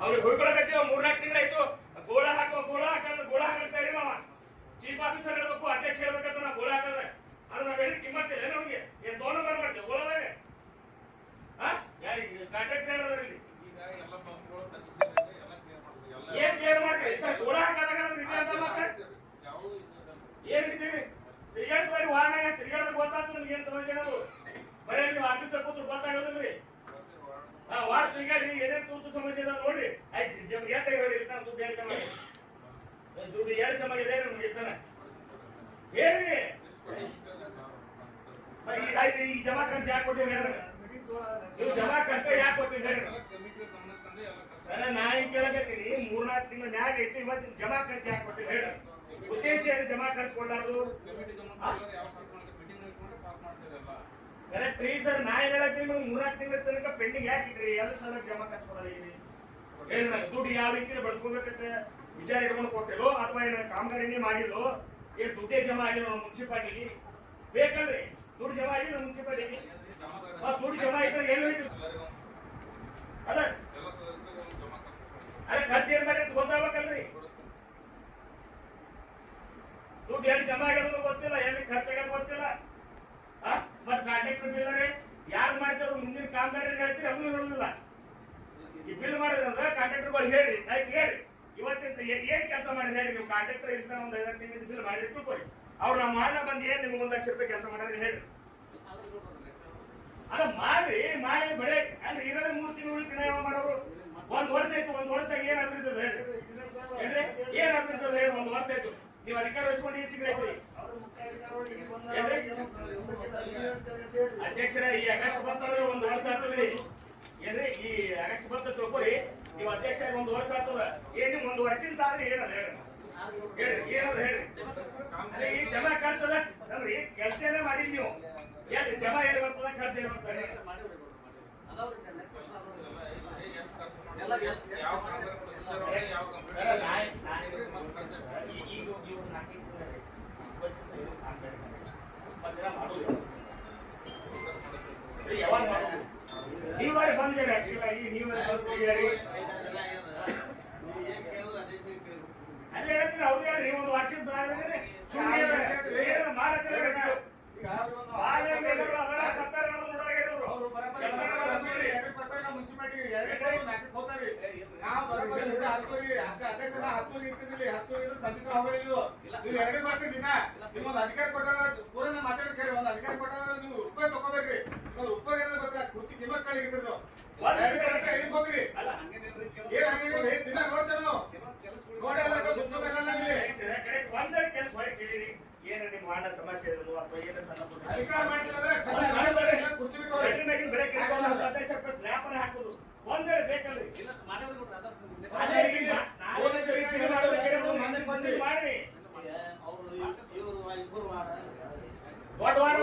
ಅವ್ರಿಗೆ ಹುಡ್ಕೊಳಕತ್ತೀವಿ 3-4 ತಿಂಗಳಾಯ್ತು. ಗೋಳ ಹಾಕಂತ ಇರಿ ನಾವ ಚೀಫ್ ಆಫೀಸರ್ ಹೇಳ್ಬೇಕು, ಅಧ್ಯಕ್ಷ ಹೇಳ್ಬೇಕಂತ ನಾವು ಗೋಳ ಹಾಕಂದ್ರೆ ಅದು ನಾವ್ ಹೇಳಿದ್ ಕಿಮ್ಮತ್ತಿಲ್ಲ ನಮಗೆ. ಏನ್ ದೋಣ ಬಾರ್ ಮಾಡ್ತೀವಿ ಗೋಳದಾಗ ಕಾಂಟ್ರಾಕ್ಟ್ ಹೇಳೋದ್ರಲ್ಲಿ ಏನ್ ಕ್ಲಿಯರ್ ಮಾಡ್ತೀವಿ ಸರ್? ಗೋಳ ಹಾಕದಾಗ ಅಂತ ಮತ್ತೆ ಏನ್ ಹಿಡಿತೀವಿ? ತಿರ್ಗಾಡ್ ಬರೀ ವಾರ್ನಾಗ ತಿರ್ಗಾಡೋದು ಗೊತ್ತಾಗ್ತದೆ ನಿಮ್ಗೆ. ಏನ್ ಸಮಸ್ಯೆ ಬರೀ ನೀವು ಆಫೀಸರ್ ಕೂತ್ರು ಗೊತ್ತಾಗೋದಿಲ್ರಿ. ವಾರ್ಡ್ ತಿರ್ಗಾಡಿ ಏನೇನ್ ತುರ್ತು ಸಮಸ್ಯೆ ಇದಾವ ನೋಡ್ರಿ. ಆಯ್ತು ಎಟ್ಟ ಹೇಳಿ ದುಡ್ಡು 2 ಜಮ ದುಡ್ಡು 2 ಜಮ ಇದೆ ನಮ್ಗೆ ಇರ್ತಾನೆ ಹೇಳಿ. ಆಯ್ತು ಈ ಜಮಾ ಖರ್ಚು ಯಾಕೆ ಕೊಟ್ಟಿರಿ ಹೇಳ? ನೀವು ಜಮಾ ಖರ್ಚು ಯಾಕೆ ಕೊಟ್ಟಿರಿ ಹೇಳಿ? ನಾ ಈಗ ಕೇಳಕತ್ತೀನಿ 3-4 ತಿಂಗಳ ಮ್ಯಾಗ ಐತಿ. ಇವತ್ತಿನ ಜಮಾ ಖರ್ಚು ಯಾಕೆ ಕೊಟ್ಟಿರಿ ಹೇಳಿ? ಉದ್ದೇಶ ಏನು ಜಮಾ ಖರ್ಚು ಕೊಡಲಾರ್ದು? ಕರೆಕ್ಟ್ ರೀ ಸರ್. ನಾ ಹೇಳತ್ತೀನಿ 3-4 ತಿಂಗಳ ತನಕ ಪೆಂಡಿಂಗ್ ಯಾಕೆ ಇಟ್ರಿ? ಎಲ್ಲ ಸಲ ಜಮಾ ಖರ್ಚು ಕೊಡಲ್ಲ ಹೇಳಿ. ದುಡ್ಡು ಯಾವ ರೀತಿ ಬಳಸ್ಕೋಬೇಕಂತ ವಿಚಾರ ಇಟ್ಕೊಂಡು ಕೊಟ್ಟಿಲ್ಲೋ ಅಥವಾ ಏನ ಕಾಮಗಾರಿನೇ ಮಾಡಿಲ್ಲೋ? ಏನ್ ದುಡ್ಡೇ ಜಮಾ ಆಗಿಲ್ಲ ಮುನ್ಸಿಪಾಲಿಟಿ ಬೇಕಲ್ರಿ? ದುಡ್ಡು ಜಮಾ ಆಗಿಲ್ಲ ಮುನ್ಸಿಪಾಲಿಟಿ. ದುಡ್ಡು ಜಮಾ ಆಯ್ತು ಏನು ಹೋಯ್ತು? ಅಲ್ಲ ಖರ್ಚು ಏನ್ ಮಾಡಿ ಗೊತ್ತಾಗಬೇಕಲ್ರಿ? ದುಡ್ಡು ಏನು ಜಮಾ ಆಗ್ಯದ ಗೊತ್ತಿಲ್ಲ, ಎಲ್ಲಿ ಖರ್ಚಾಗ್ಯದ ಗೊತ್ತಿಲ್ಲ. ಮತ್ ಕಾಂಟ್ರಾಕ್ಟರ್ ಬಿಲ್ ಯಾರು ಮಾಡ್ತಾರೋ ಮುಂದಿನ ಕಾಮಗಾರಿ ಹೇಳ್ತೀರಿ ಅದನ್ನು ಹೇಳುದಿಲ್ಲ. ಈ ಬಿಲ್ ಮಾಡಿದ್ರಂದ್ರೆ ಕಾಂಟ್ರಾಕ್ಟರ್ಗಳು ಹೇಳಿ ಆಯ್ತು ಹೇಳಿ ಇವತ್ತಿನ ಏನ್ ಕೆಲಸ ಮಾಡಿ ಹೇಳಿ. ನೀವು ಕಾಂಟ್ರಾಕ್ಟರ್ ಇರ್ತಾನೆ 1 5 ತಿಂಗಳ ಬಿಲ್ ಮಾಡಿ ತಿಳ್ಕೊಡಿ. ಅವ್ರು ನಾವು ಮಾಡ ಬಂದು ಏನ್ ನಿಮ್ಗೆ 1 ಲಕ್ಷ ರೂಪಾಯಿ ಕೆಲಸ ಮಾಡ್ರಿ ಹೇಳಿ. ಅಲ್ಲ ಮಾಡಿ ಬೆಳೆ ಅಂದ್ರೆ ಇರೋದೇ 3 ತಿಂಗಳು ದಿನ ಯಾವ ಮಾಡೋರು? 1 ವರ್ಷ ಆಯ್ತು. 1 ವರ್ಷ ಏನ್ ಅಭಿವೃದ್ಧಿ ಹೇಳಿ? ಏನ್ ಅಭಿವೃದ್ಧಿ ಹೇಳಿ? 1 ವರ್ಷ ಆಯ್ತು ನೀವು ಅಧಿಕಾರ ವಹಿಸ್ಕೊಂಡು ಈ ಸಿಗ್ಲೈತ್ರಿ ಅಧ್ಯಕ್ಷರ. ಈ ಆಗಸ್ಟ್ ಬಂತಂದ್ರೆ 1 ವರ್ಷ ಆಗ್ತದ್ರಿ ಏನ್ರಿ? ಈ ಆಗಸ್ಟ್ ಬಂತ ತಿಳ್ಕೊರಿ ನೀವು ಅಧ್ಯಕ್ಷ 1 ವರ್ಷ ಆಗ್ತದ. ಏನ್ ನಿಮ್ 1 ವರ್ಷದ ಸಾಧ್ರೆ ಏನದ ಹೇಳಿ? ಏನದ ಹೇಳಿ? ಈ ಜಮಾ ಖರ್ಚದ ನಮ್ರಿ ಕೆಲಸನೇ ಮಾಡಿದ್ ನೀವು. ಏನ್ ಜಮಾ ಏನು ಬರ್ತದ ಖರ್ಚು ಏನು ಬರ್ತದೆ? ಯಾವಾಗ ಮಾಡೋದು? ನೀವೇ ಬಂದಿದ್ದೀರಿ ನೀವೇ ಅದೇ ಹೇಳ್ತೀನಿ. ಅವ್ರು ಹೇಳ್ರಿ 1 ವರ್ಷದ ಸಾಧ್ರೆ ಮಾಡತ್ತಿಲ್ಲ. ಅಧಿಕಾರ ಕೊಟ್ಟಾಗ ಪೂರ ಮಾತಾಡಿ ಕೇಳಿ. 1 ಅಧಿಕಾರ ಕೊಟ್ಟಾಗ ನೀವು ರೂಪಾಯಿ ತಗೋಬೇಕ್ರಿ. ರೂಪಾಯಿ ಗೊತ್ತಾ ಕುರ್ಚಿ ಕಿಮ್ಮತ್ ಕಳಿಗಿದ್ರಿ ನಾವು ಹೋಗ್ರಿ. ದಿನ ನೋಡ್ತೇವೆ ನಾವು ಏನ ನಿಮ್ ವಾರ್ಡ ಸಮಸ್ಯೆ ಇರೋದು ಅಥವಾ ಏನ ಅಧಿಕಾರ ಮಾಡಿದ್ರೆ ಸ್ಲ್ಯಾಪರ್ ಹಾಕುದು ಒಂದೇ ಬೇಕಲ್ರಿ? ಮಾಡ್ರಿ ದೊಡ್ಡ ವಾರ್ಡ್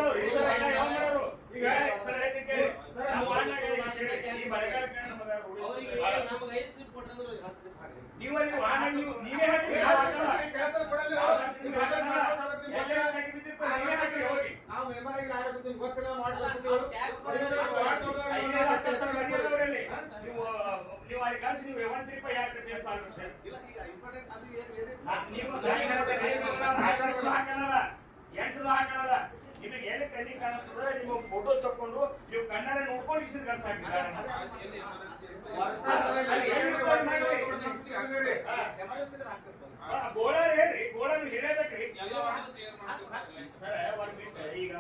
ಈಗ ನೀವೇ ನಾವು ಗೊತ್ತಿಲ್ಲ ನೀವು ಅಲ್ಲಿ ಕಳಿಸಿ ನೀವು 1 ಟ್ರಿಪ್ ಯಾಕೆ ಹಾಕಲ್ಲ. ನಿಮಗೆ ಏನು ಕಣ್ಣಿ ಕಾಣಿಸ್ತದೆ ನಿಮ್ಮ ಫೋಟೋ ತಕೊಂಡು ನೀವು ಕಣ್ಣಾರೆ ನೋಡ್ಕೊಂಡು ಇಷ್ಟು ಖರ್ಚು ಹಾಕಿದ್ದಾರೆ. ಗೋಳ ಹೇಳ್ರಿ, ಗೋಳ ಹೇಳಬೇಕ್ರಿ ಸರ್. ಒಂದ್ ಬಿಟ್ಟು ಈಗ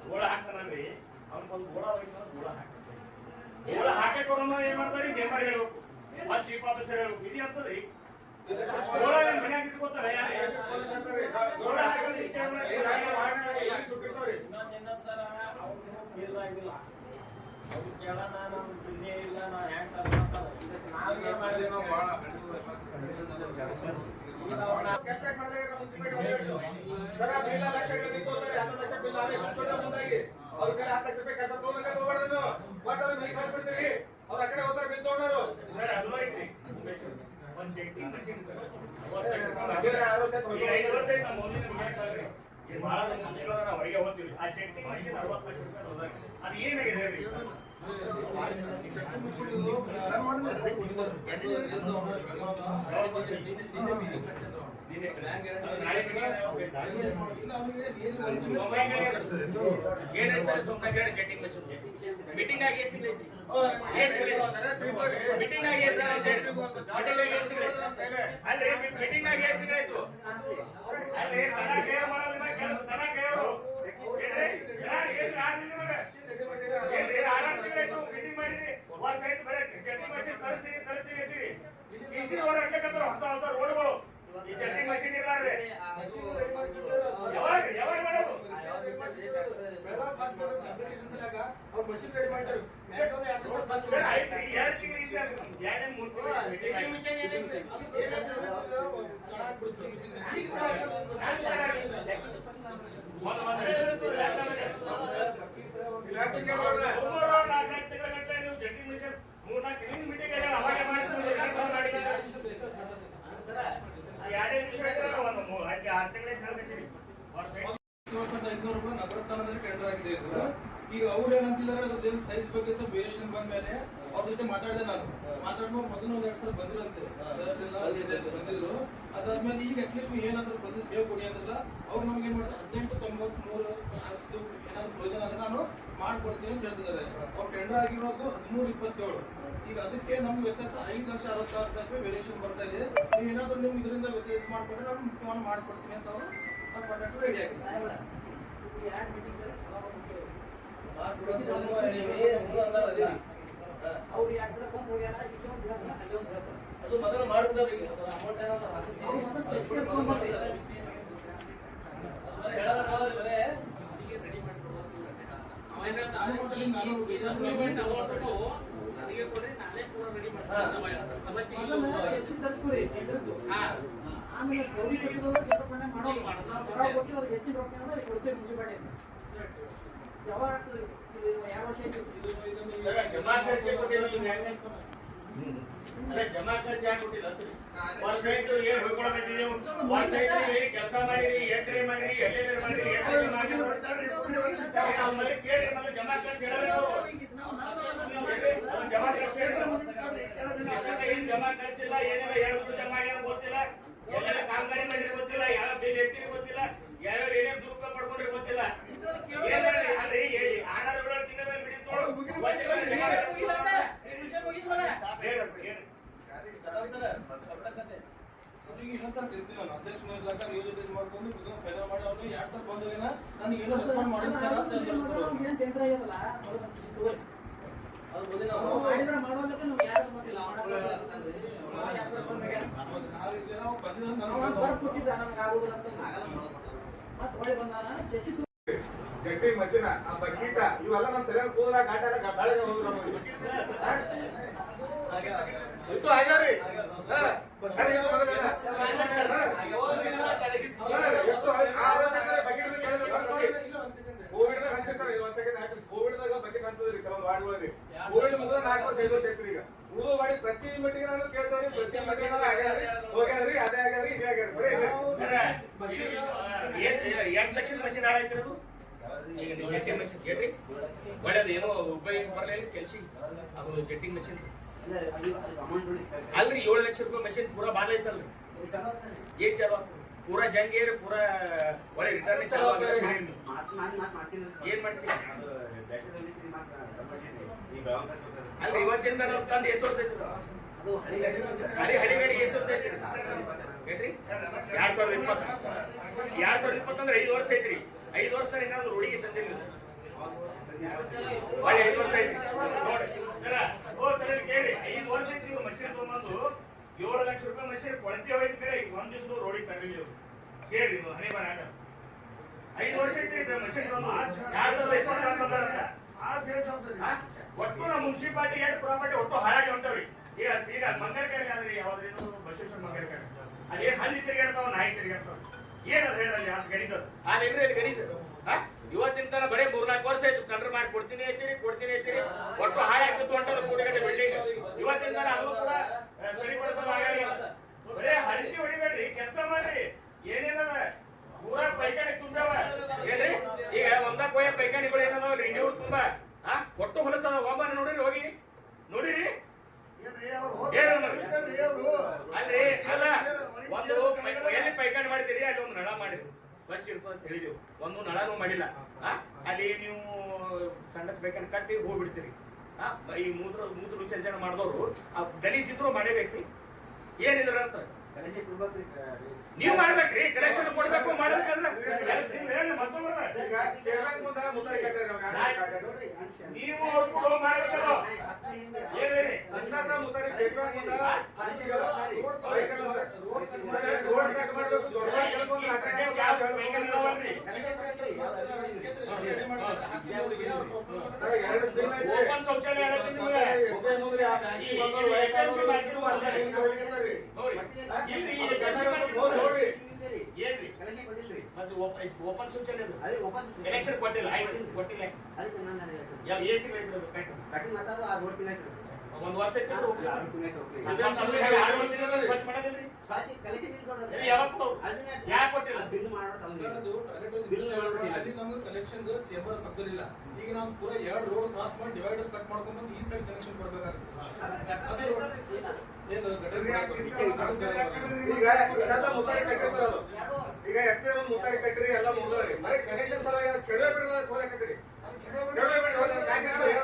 ಗೋಳ ಹಾಕ್ತಾನಲ್ರಿ ಅವ್ನಿಗೊಂದು ಗೋಳ ಗೋಳ ಹಾಕ್ತಾರೆ. ಗೋಳ ಹಾಕಕ್ಕೆ ಏನ್ ಮಾಡ್ತಾರೆ? ಮೆಂಬರ್ ಹೇಳ್ಬೇಕು, ಮತ್ ಚೀಫ್ ಆಫೀಸರ್ ಹೇಳ್ಬೇಕು. ಇದು ಅಂತದ್ರಿ ಗೋಳ ಮನ್ಯಾಗ ಇಟ್ಕೋತಾರ ಯಾರು? ಗೋಳ ಹಾಕೋದು ವಿಚಾರ ಮಾಡಿ ಅವ್ರ ಕಡೆ ಹೋಗ್ತಾರೆ ಬಿಲ್ ತಗೊಂಡರು. ಒಂದ್ ಜೆಟ್ಟಿಂಗ್ ಮಷೀನ್ 5 ವರ್ಷ ಏನ್ ಭಾಳ ತಿಂಗಳ ನಾವು ಹೊರಗೆ ಹೋಗ್ತೀವಿ ಆ ಚೆಟ್ಟಿಂಗ್ ಮಷಿನ್ 60 ಲಕ್ಷ ರೂಪಾಯಿ ಹೋದಾಗ ಅದು ಏನಾಗಿದೆ ಹೇಳಿ ಮೀಟಿಂಗ್ ಆಗಿ ಮೀಟಿಂಗ್ ಆಗಿ ಅಲ್ರಿ ಮೀಟಿಂಗ್ ಆಗಿ ಸಿಗಾಯ್ತು ಅಲ್ರಿ ದನ ಕೈಯ ಮಾಡೋದಿಲ್ಲ ಕೆಲಸ ದನ ಕೈಯವರು ಮೀಟಿಂಗ್ ಮಾಡಿದ್ರಿ ವರ್ಷ ಆಯ್ತು ಬರೀ ಚಟ್ನಿ ಮಷಿನ್ ಕಳಿಸ್ತೀವಿ ಅಂತೀವಿ ಸಿಸಿ ರೋಡ್ ಹಾಕ್ಲಿಕ್ಕಂತಾರ ಹೊಸ ಹೊಸ ರೋಡ್ಗಳು ಈ ಚಟ್ನಿ ಮಷಿನ್ ಇರ್ಲಾರ್ದೆ ಯಾವಾಗ ಮಾಡೋದು ಆಯ್ತು 2 ತಿಂಗಳು ಇದ್ದ 500 ರೂಪಾಯಿ ನಗರೋತ್ಥಾನದಲ್ಲಿ ಟೆಂಡರ್ ಆಗಿದೆ ಇದು. ಈಗ ಅವ್ರು ಏನಂತಿದ್ದಾರೆ ಅದ್ರದ್ದೇನು ಸೈಜ್ ಬಗ್ಗೆ ಸ್ವಲ್ಪ ವೇರಿಯೇಷನ್ ಬಂದ್ಮೇಲೆ ಅವ್ರ ಜೊತೆ ಮಾತಾಡಿದೆ ನಾನು ಮಾತಾಡ್ಕೊಂಡು ಮೊದಲು 1-2 ಸಲ ಬಂದಿರಂತೆ ಸರ್ ಎಲ್ಲ ಬಂದಿದ್ರು. ಅದಾದ್ಮೇಲೆ ಈಗ ಅಟ್ಲೀಸ್ಟ್ ಏನಾದ್ರು ಪ್ರೊಸೆಸ್ ಹೇಳ್ಕೊಡಿ ಅಂದ್ರಲ್ಲ ಅವ್ರು ನಮ್ಗೆ ಏನ್ ಮಾಡಿದ್ರೆ 1893 ಏನಾದ್ರು ಪ್ರಯೋಜನ ಆದ್ರೆ ನಾನು ಮಾಡ್ಕೊಡ್ತೀನಿ ಅಂತ ಹೇಳ್ತಿದ್ದಾರೆ. ಅವ್ರು ಟೆಂಡರ್ ಆಗಿರೋದು 1327. ಈಗ ಅದಕ್ಕೆ ನಮ್ಗೆ ವ್ಯತ್ಯಾಸ 5,66,000 ರೂಪಾಯಿ ವೇರಿಯೇಷನ್ ಬರ್ತಾ ಇದೆ. ನೀವು ಏನಾದ್ರು ನಿಮ್ಗೆ ಇದರಿಂದ ವ್ಯತ್ಯಾಸ ಮಾಡ್ಕೊಂಡ್ರೆ ನಾನು ಮುಖ್ಯವಾಗಿ ಮಾಡ್ಕೊಡ್ತೀನಿ ಅಂತ ಅವರು ಕಾಂಟ್ರಾಕ್ಟ್ ರೆಡಿ ಆಗಿದೆ. ಅವ್ರು 2 ಸಲ ಬಂದು ಹೋಗ್ಯಾರ, ಇಲ್ಲೊಂದು ಹೇಳ್ತಾರೆ, ಅಲ್ಲೊಂದು ಹೇಳ್ತಾರೆ. ಅದು ಮೊದಲು ಮಾಡಿದ್ರೆ ಅಮೌಂಟ್ ಏನಾದ್ರು ಹಾಕಿಸಿ ಅವ್ರು ಮೊದಲು ಚೆಸ್ಗೆ ಫೋನ್ ಮಾಡ್ತಾರೆ. ಚೆಸ್ಸಿಗೆ ತರಿಸ್ಕೊರಿ ಟೆಂಡರ್ದು. ಆಮೇಲೆ ಗೌರಿ ಕಟ್ಟಿದವರು ಜನಪಣೆ ಮಾಡೋದು ನಾವು ಹೊರ ಕೊಟ್ಟು ಅವ್ರಿಗೆ ಹೆಚ್ಚಿನ ರೊಕ್ಕ ಅಂದ್ರೆ ಕೊಡ್ತೇವೆ ಮುನ್ಸಿಪಾಲ್ಟಿ ಅಂತ. ಯಾವಾಗ ಆಗ್ತದೆ ಇದು? ಯಾವ ವರ್ಷ ಆಯ್ತು ಜಮಾ ಖರ್ಚು ಕೊಟ್ಟಿಲ್ಲ ಅದೇ ಜಮಾ ಖರ್ಚು ಯಾಕೆ ಕೊಟ್ಟಿಲ್ಲ ವರ್ಷ ಆಯ್ತು ಏನ್ ಹೋಗ್ಕೊಳಕತ್ತೀವಿ ವರ್ಷ ಆಯ್ತು ಹೇಳಿ ಕೆಲಸ ಮಾಡಿರಿ ಎಂಟ್ರಿ ಮಾಡಿರಿ ಎಲ್ಲೆಲ್ಲಿ ಮಾಡಿರಿ ಮಾಡಿ ಕೇಳ್ರಿ ಮತ್ತೆ ಜಮಾ ಖರ್ಚು ಹೇಳಲ್ಲ ಅವರು ಜಮಾ ಖರ್ಚು ಏನ್ ಜಮಾ ಖರ್ಚಿಲ್ಲ ಏನೆಲ್ಲ ಹೇಳಿದ್ರು ಜಮಾ ಏನೋ ಗೊತ್ತಿಲ್ಲ ಎಲ್ಲೆಲ್ಲ ಕಾಮಗಾರಿ ಮಾಡಿರಿ ಗೊತ್ತಿಲ್ಲ ಯಾವ ಬಿಲ್ ಎತ್ತಿರಿ ಗೊತ್ತಿಲ್ಲ ಯಾವ್ಯಾವ ಏನೇನು ದುರುಪಯೋಗ ಪಡ್ಕೊಂಡ್ರಿ ಗೊತ್ತಿಲ್ಲ ಅಲ್ರಿ ಆಧಾರಗಳು ತಿಂಗಳ ಇನ್ನೊಂದ್ಸಲ ಕರಿತೀನಿ ನಾನು ಅಧ್ಯಕ್ಷನ ಇರ್ಲಾಕ ನೀವು ಜೊತೆ ಮಾಡ್ಕೊಂಡು ಫೈನಲ್ ಮಾಡಿ ಅವ್ರು 2 ಸಲ ಬಂದೋಗೇನ ನನಗೆ ಏನೋ ರೆಸ್ಪಾಂಡ್ ಮಾಡಿದ್ರು ಸರ್ ಅಂತ ಏನು ಟೆಂಡರ್ ಆಗ್ಯದಲ್ಲ ಮೊದಲು ತೋರಿ ಅದು ಬಂದಿಲ್ಲ ನಾವು ಮಾಡಿದ್ರೆ ಮಾಡೋಲ್ಲಕ್ಕೆ ನಾವು ಯಾರು ಮಾಡಿಲ್ಲ ನಾವು ಬಂದಿದ್ದ ಹೊರಗೆ ಕೊಟ್ಟಿದ್ದ ನಮ್ಗೆ ಆಗೋದಿಲ್ಲ ಅಂತ ಮತ್ತೆ ಹೊಳೆ ಬಂದಾನ ಚೆಸಿ ಚಟ್ನಿ ಮಷಿನ ಆ ಬಕೀಟ ಇವೆಲ್ಲ ನಮ್ಮ ತಲೆ ಕೂದಲ ಗಾಟಾರ ಬೆಳಗ್ಗೆ ಹೋದ್ರು ಇತ್ತು ಆಗ್ಯಾರಿ ಕೋವಿಡ್ದಾಗ ಹಂಚಿಸ್ತಾರ ಇಲ್ಲಿ 1 ಸೆಕೆಂಡ್ ಹಾಕ್ರಿ. ಕೋವಿಡ್ದಾಗ ಬಕೆಟ್ ಹಂಚದ್ರಿ ಕೆಲವೊಂದು ವಾರ್ಡ್ಗಳಲ್ಲಿ. ಕೋವಿಡ್ ಮುಗಿದ 4 ವರ್ಷ 5 ವರ್ಷ ಐತ್ರಿ. ಈಗ ಉಳಿದು ಮಾಡಿ ಪ್ರತಿ ಮೀಟಿಂಗ್ ನಾನು ಕೇಳ್ತೇವ್ರಿ, ಪ್ರತಿ ಮೀಟಿಂಗ್ ಆಗ್ಯಾದ್ರಿ ಹೋಗ್ಯಾದ್ರಿ ಅದೇ ಆಗ್ಯಾದ್ರಿ ಇದೇ ಆಗ್ಯಾದ್ರಿ ಬರೀ ಇದೆ. 2 ಲಕ್ಷದ ಮಷಿನ್ ಹಾಳಾಯ್ತಿರೋದು ಈಗ ನೀವು ಜಟ್ಟಿಂಗ್ ಮಷಿನ್ ಕೇಳ್ರಿ ಒಳ್ಳೇದು ಏನೋ ಉಪಯೋಗ ಬರಲಿಲ್ಲ ಕೆಲಸ ಅದು ಜಟ್ಟಿಂಗ್ ಮಷಿನ್ ಅಲ್ರಿ 7 ಲಕ್ಷ ರೂಪಾಯಿ ಮಷಿನ್ ಪೂರಾ ಬಾಧ ಐತಲ್ರಿ ಏನ್ ಚಲೋ ಪೂರಾ ಜಂಗೇರಿ ಪೂರಾ ಒಳ್ಳೆ ರಿಟರ್ನ್ ಚಲೋ ಏನ್ ಮಾಡ್ಸಿ ಅಲ್ರಿ ಇವತ್ತಿಂದ ನಾವು ತಂದು ಎಷ್ಟು ವರ್ಷ ಐತಿ ಹಳಿಗಡಿ ಎಷ್ಟು ವರ್ಷ ಐತಿ ಹೇಳ್ರಿ 2020 ಅಂದ್ರೆ 5 ವರ್ಷ ಐತ್ರಿ 5 ವರ್ಷ ಏನಾದ್ರು ರೂಢಿಗೆ ತಂದಿಲ್ಲ ಒಳ್ಳೆ 5 ವರ್ಷ ಐತಿ ನೋಡಿ ಸರ ಓ ಸರ್ ಕೇಳಿ 5 ವರ್ಷ ಐತಿ ಇವ್ರು ಮಷೀನ್ ತೊಗೊಂಬಂದು 7 ಲಕ್ಷ ರೂಪಾಯಿ ಮಷೀನ್ ಕೊಳತಿ ಹೋಯ್ತು ಬೇರೆ ಈಗ 1 ದಿವಸ ರೋಡಿಗೆ ತರಲಿಲ್ಲ ಇವ್ರು ಕೇಳಿ ನೀವು ಹಣೆ ಬರ 5 ವರ್ಷ ಐತಿ ಇದು ಮಷೀನ್ ತೊಗೊಂಡು 2024 ಒಟ್ಟು ನಮ್ಮ ಮುನ್ಸಿಪಾಲಿಟಿ ಎಷ್ಟು ಪ್ರಾಪರ್ಟಿ ಒಟ್ಟು ಹಾಳಾಗಿ ಹೊಂಟವ್ರಿ ಈಗ ಮಂಗಲಕೆರೆ ಆದ್ರಿ ಯಾವ್ದ್ರಿಂದ ಬಸವೇಶ್ವರ ಮಂಗಲಕೆರೆ ಅಲ್ಲಿ ಹಂದಿ ತಿರುಗಾಡ್ತಾವ ನಾಯಿ ತಿರುಗಾಡ್ತಾವ ಏನದ ಹೇಳಲ್ಲಿ ಅದು ಗರೀಸದು ಅದೇನ್ರಿ ಅಲ್ಲಿ ಗರೀಸದು ಇವತ್ತಿನ ತನ ಬರೀ 3-4 ವರ್ಷ ಆಯ್ತು ಕಂಡ್ರೆ ಮಾಡಿ ಕೊಡ್ತೀನಿ ಐತಿರಿ ಒಟ್ಟು ಹಾಳಾಗ್ತಿತ್ತು ಹೊಂಟದ ಕೂಡಿಗಟ್ಟೆ ಬಿಲ್ಡಿಂಗ್ ಇವತ್ತಿನ ತನ ಅದು ಕೂಡ ಸರಿಪಡಿಸಲು ಆಗಲ್ಲ ಬರೇ ಹಂದಿ ಹೊಡಿಬೇಡ್ರಿ ಕೆಲಸ ಮಾಡ್ರಿ ಏನೇನದ ಪೂರಾ ಪೈಕಾನೆ ತುಂಬ್ಯಾವ ಖರ್ಚು ಇರ್ತದೆ ಅಂತ ಹೇಳಿದೆವು. ಒಂದು ನಳನೂ ಮಾಡಿಲ್ಲ. ಅಲ್ಲಿ ನೀವು ಸಂಡಸ್ಬೇಕಂತ ಕಟ್ಟಿ ಹೋಗ್ಬಿಡ್ತೀರಿ. ಈ ಮೂತ್ರ ವಿಸರ್ಜನೆ ಮಾಡಿದವರು ಗಲೀಜಿದ್ರು ಮಾಡೇಬೇಕ್ರಿ. ಏನಿದ್ರ ಅಂತ ನೀವು ಮಾಡ್ಬೇಕ್ರಿ, ಕಲೆಕ್ಷನ್ ಕೊಡ್ಬೇಕು ಮಾಡ್ಬೇಕಂದ್ರೆ ಈಗ ಸ್ಟೇಟ್ ಬ್ಯಾಂಕ್ ಮುಂದೆ ಮುದ್ದಾರಿ ಕಟ್ಟಿರಿ ನೀವು ಅವ್ರು ಕೊಡೋ ಮಾಡ್ಬೇಕದು. ಏನ್ರಿ ಸಂದಾಸ ಮುದ್ದಾರಿ ಸ್ಟೇಟ್ ಬ್ಯಾಂಕ್ ಮುಂದೆ ರೋಡ್ ಕಟ್ ಮಾಡ್ಬೇಕು. ದೊಡ್ಡ ಕೆಲಸ ಓಪನ್ ಶೌಚಾಲಯ ಹೇಳತ್ತೀನಿ ನಿಮ್ಗೆ. ಏನ್ರಿ ಮತ್ತೆ ಓಪನ್ ಶೌಚಾಲಯ ಎಲೆಕ್ಷನ್ ಕೊಟ್ಟಿಲ್ಲ, ಕೊಟ್ಟಿಲ್ಲ. ಯಾವ ಎಸಿ ಒಂದು ವರ್ಷ ಸ್ವಚ್ಛ ಮಾಡೋದಿಲ್ರಿ. ಯಾವಾಗ ಯಾಕೆ ಕೊಟ್ಟಿಲ್ಲ? ಅಲ್ಲಿ ನಮ್ಗೆ ಕಲೆಕ್ಷನ್ ಚೇಂಬರ್ ಪಕ್ಕದಲ್ಲಿಲ್ಲ. ಈಗ ನಾವು ಪೂರ 2 ರೋಡ್ ಕ್ರಾಸ್ ಮಾಡಿ ಡಿವೈಡರ್ ಕಟ್ ಮಾಡ್ಕೊಂಡು ಬಂದು ಈ ಸೈಡ್ ಕನೆಕ್ಷನ್ ಕೊಡ್ಬೇಕಾಗುತ್ತೆ. ಈಗ ಇದೆಲ್ಲ ಮುದ್ದಾರಿ ಕಟ್ಟಿರಿ ಸರ್. ಅದು ಈಗ ಎಸ್ ಒಂದು ಮುದ್ದಾರಿ ಕಟ್ಟಿರಿ ಎಲ್ಲ ಮುಗಿದ್ರಿ. ಬರೀ ಕನೆಕ್ಷನ್ ಸಲ ಕೆಡವೆ ಬಿಡೋದು ಕೋಲೆ ಕಟ್ಟಿರಿ.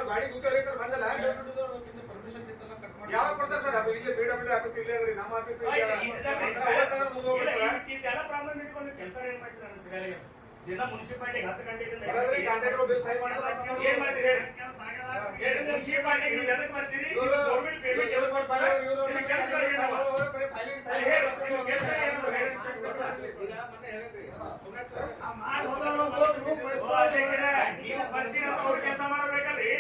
ಗಾಡಿ ಗುಚ್ಚರಿ ಬಂದಲ್ಲ ಯಾವಾಗ ಕೊಡ್ತಾರೆ ಸರ್? ಇಲ್ಲಿ BW ಆಫೀಸ್ ಇಲ್ಲೇ ಅದ್ರಿ, ನಮ್ಮ ಆಫೀಸ್ ಇದೆಲ್ಲ ಪ್ರಾಬ್ಲಮ್ ಇಟ್ಕೊಂಡು ಕೆಲಸ ಏನ್ ಮಾಡ್ತೀರ ನನಗೆ ದಿನ ಮುನ್ಸಿಪಾಲಿಟಿಗೆ 10 ಗಂಟೆಯಿಂದ ಕಾಂಟ್ರಾಕ್ಟರ್ ಬಿಲ್ ಸಹಿ ಮಾಡಿದ್ರೆ ಏನ್ ಮಾಡ್ತೀರಿ ಹೇಳಿ? ಮುನ್ಸಿಪಾಲಿಟಿಗೆ ನೀವು ಎದಕ್ಕೆ ಮಾಡ್ತೀರಿ? ಗೌರ್ಮೆಂಟ್ ಪೇಮೆಂಟ್ ಎದಕ್ಕೆ ಮಾಡ್ತಾರೆ? ಕೆಲಸ ನೀವು ಬರ್ತೀರ ಅವ್ರು ಕೆಲಸ ಮಾಡಬೇಕಲ್ರಿ.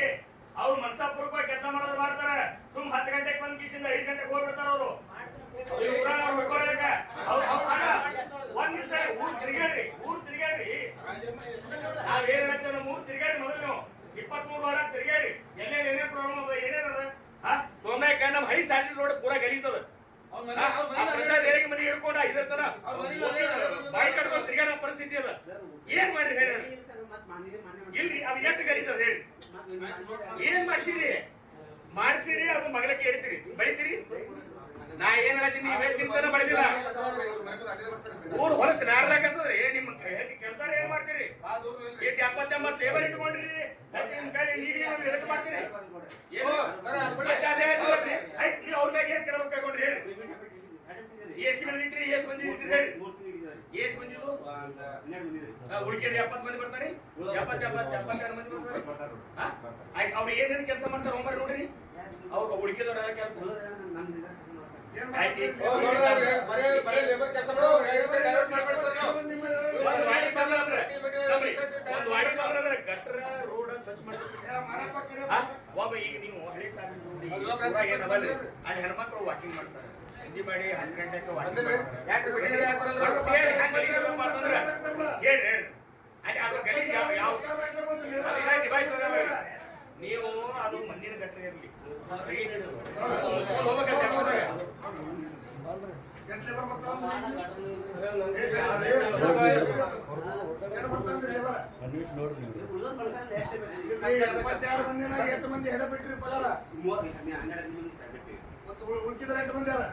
ಅವ್ರು ಮನಸಾಪೂರ್ವಕವಾಗಿ ಕೆಲಸ ಮಾಡೋದು ಮಾಡ್ತಾರೆ. ಸುಮ್ 10 ಗಂಟೆಗೆ ಬಂದ್ ಕಿಸಿಂದ 5 ಗಂಟೆಗೆ ಹೋಗ್ಬಿಡ್ತಾರ ಅವರು. ಒಂದ್ ನಿಮಿಷ ಊರ್ ತಿರ್ಗಾಡ್ರಿ, ನಾವೇನ್ ಹೇಳ್ತೇವೆ ನಮ್ಮ ಊರ್ ತಿರ್ಗಾಡಿ. ಮೊದಲು ನೀವು 23 ವಾರ ತಿರ್ಗಾಡಿ. ಎಲ್ಲೇ ಏನೇ ಪ್ರಾಬ್ಲಮ್ ಅದ ಏನೇನದ ಸೋಮ್ಯಾಕ ನಮ್ಮ ಹೈ ಸಾಲಿ ರೋಡ್ ಪೂರಾ ಗಲೀಜದ. ಮನೆ ಹೇಳ್ಕೊಂಡ ಇದ್ರ ತರ ಬಾಯಿ ಕಟ್ಕೊಂಡು ತಿರ್ಗಾಡೋ ಪರಿಸ್ಥಿತಿ ಅದ. ಏನ್ ಮಾಡ್ರಿ ಹೇಳಿ? ಇಲ್ರಿ ಅದು ಎಷ್ಟು ಗಲೀಜದ ಹೇಳಿ? ಏನ್ ಮಾಡ್ಸಿರಿ ಅದು ಮಗಲಕ್ಕೆ ಹೇಳ್ತೀರಿ, ಬೆಳಿತೀರಿ. ನಾ ಏನ್ ಹೇಳ್ತೀನಿ, ನೀವೇ ಚಿಂತನೆ ಮಾಡಿದಿಲ್ಲ. ಊರ್ ಹೊಲಸ್ ನಾರ್ಲಾಕಂತದ್ರಿ. ನಿಮ್ ಕೆಲಸ ಏನ್ ಮಾಡ್ತೀರಿ? 70-80 ಲೇಬರ್ ಇಟ್ಕೊಂಡ್ರಿ. ಎದಕ್ಕೆ ಮಾಡ್ತೀರಿ? ನೀವು ಅವ್ರ ಮ್ಯಾಗ ಏನ್ ಕೆಲವು ಕೈಕೊಂಡ್ರಿ ಹೇಳಿ? ಎಷ್ಟು ಮಂದಿ ಇಟ್ರಿ? ಎಷ್ಟು ಮಂದಿ ಇಟ್ರಿ ಹೇಳಿ? ಎಷ್ಟು ಬಂದಿದ್ದು? ಉಳಿಕೆದ 70 ಮಂದಿ ಬರ್ತಾರೆ. 72 ಮಂದಿ ಬರ್ತಾರೆ. ಅವ್ರು ಏನೇನು ಕೆಲಸ ಮಾಡ್ತಾರೆ ಹೋಗ್ಬಾರ್ದು ನೋಡ್ರಿ. ಅವ್ರು ಉಳಿಕೆದವ್ರ ಕೆಲಸ ಗಟ್ರ ರೋಡ್ ಸ್ವಚ್ಛ ಮಾಡ್ತಾರೆ. ಈಗ ನೀವು ಹಳಿ ಸಾಲಿ ಏನದಲ್ರಿ ಅಲ್ಲಿ ಹೆಣ್ಮಕ್ಳು ವಾಕಿಂಗ್ ಮಾಡ್ತಾರೆ. ಸಂಜೆ ಮಾಡಿ 10 ಗಂಟೆಗೆ ವಾಕಿಂಗ್ ನೀವು ಅದು ಮಣ್ಣಿನ ಗಟ್ರೆ ಇರಲಿ ಉಳ್ಕಿದ್ರೆ 8 ಮಂದಿ ಅಲ್ಲ